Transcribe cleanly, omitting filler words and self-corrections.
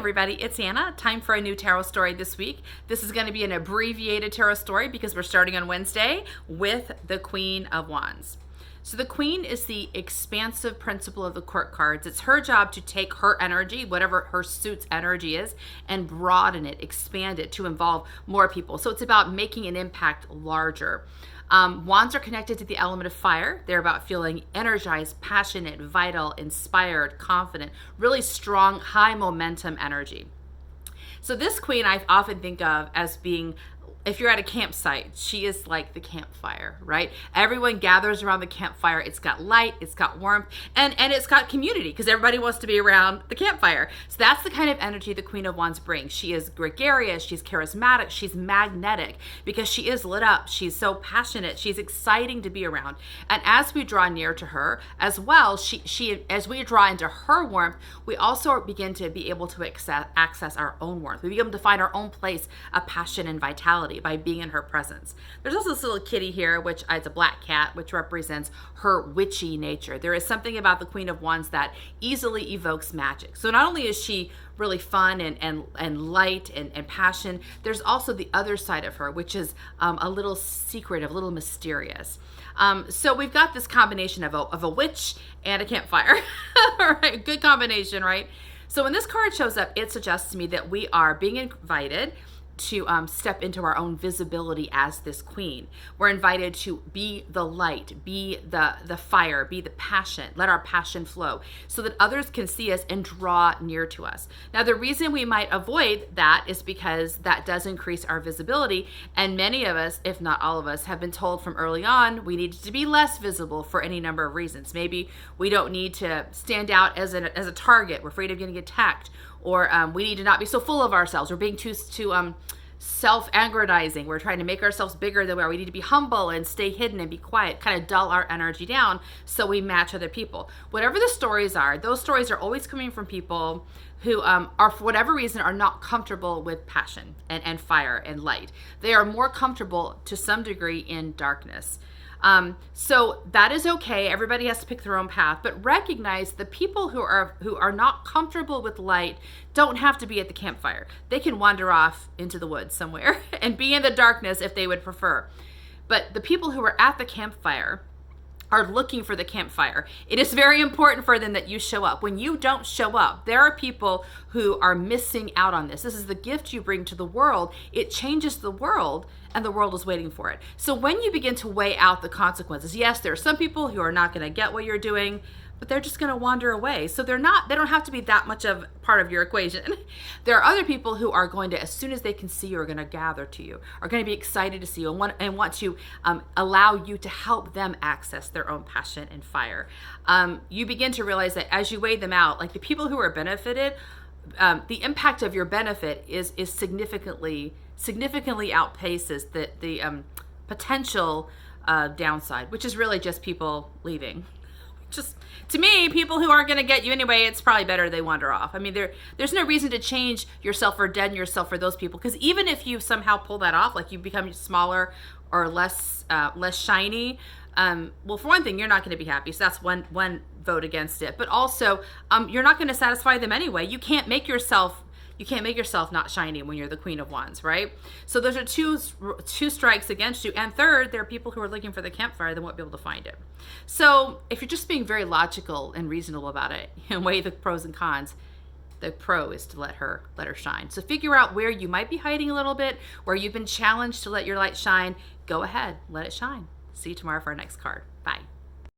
everybody, it's Anna. Time for a new tarot story this week. This is going to be an abbreviated tarot story because we're starting on Wednesday with the Queen of Wands. So the Queen is the expansive principle of the court cards. It's her job to take her energy, whatever her suit's energy is, and broaden it, expand it to involve more people. So it's about making an impact larger. Wands are connected to the element of fire. They're about feeling energized, passionate, vital, inspired, confident, really strong, high momentum energy. So this queen I often think of as being, if you're at a campsite, she is like the campfire, right? Everyone gathers around the campfire. It's got light, it's got warmth, and it's got community because everybody wants to be around the campfire. So that's the kind of energy the Queen of Wands brings. She is gregarious, she's charismatic, she's magnetic because she is lit up. She's so passionate, she's exciting to be around. And as we draw near to her as well, she as we draw into her warmth, we also begin to be able to access our own warmth. We begin to find our own place of passion and vitality by being in her presence. There's also this little kitty here, which is a black cat, which represents her witchy nature. There is something about the Queen of Wands that easily evokes magic. So not only is she really fun and light and passion, there's also the other side of her, which is a little secretive, a little mysterious. So we've got this combination of a witch and a campfire. All right, good combination, right? So when this card shows up, it suggests to me that we are being invited to step into our own visibility as this queen. We're invited to be the light, be the fire, be the passion, let our passion flow so that others can see us and draw near to us. Now, the reason we might avoid that is because that does increase our visibility, and many of us, if not all of us, have been told from early on we needed to be less visible for any number of reasons. Maybe we don't need to stand out as a target. We're afraid of getting attacked, or we need to not be so full of ourselves. We're being too self-aggrandizing. We're trying to make ourselves bigger than we are. We need to be humble and stay hidden and be quiet, kind of dull our energy down so we match other people. Whatever the stories are, those stories are always coming from people who are, for whatever reason, are not comfortable with passion and fire and light. They are more comfortable to some degree in darkness. So that is okay. Everybody has to pick their own path, but recognize the people who are not comfortable with light don't have to be at the campfire. They can wander off into the woods somewhere and be in the darkness if they would prefer. But the people who are at the campfire are looking for the campfire. It is very important for them that you show up. When you don't show up, there are people who are missing out on this. This is the gift you bring to the world. It changes the world, and the world is waiting for it. So when you begin to weigh out the consequences, yes, there are some people who are not going to get what you're doing, but they're just going to wander away. So they don't have to be that much of part of your equation. There are other people who are going to, as soon as they can see you, are going to gather to you, are going to be excited to see you and want to allow you to help them access their own passion and fire. You begin to realize that as you weigh them out, like the people who are benefited, the impact of your benefit is significantly outpaces the potential downside, which is really just people leaving. Just to me, people who aren't going to get you anyway, it's probably better they wander off. I mean, there's no reason to change yourself or deaden yourself for those people, because even if you somehow pull that off, like you become smaller or less shiny, well, for one thing, you're not going to be happy. So that's one vote against it. But also, you're not going to satisfy them anyway. You can't make yourself not shiny when you're the Queen of Wands, right? So those are two strikes against you. And third, there are people who are looking for the campfire that won't be able to find it. So if you're just being very logical and reasonable about it and weigh the pros and cons, the pro is to let her shine. So figure out where you might be hiding a little bit, where you've been challenged to let your light shine. Go ahead, let it shine. See you tomorrow for our next card. Bye.